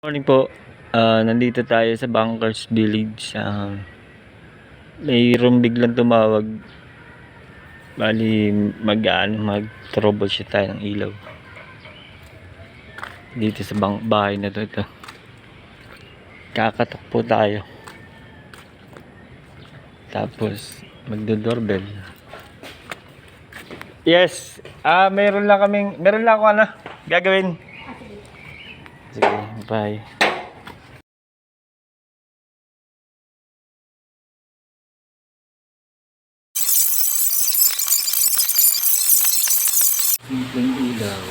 Morning po. Nandito tayo sa Bankers Village. Mayroong biglang tumawag. Bali mag-troubleshoot tayo ng ilaw. Dito sa bahay na ito. Kakatok po tayo. Tapos magdo-doorbell. Yes. Meron lang ako gagawin. Sige, bye. Simpleng ilaw.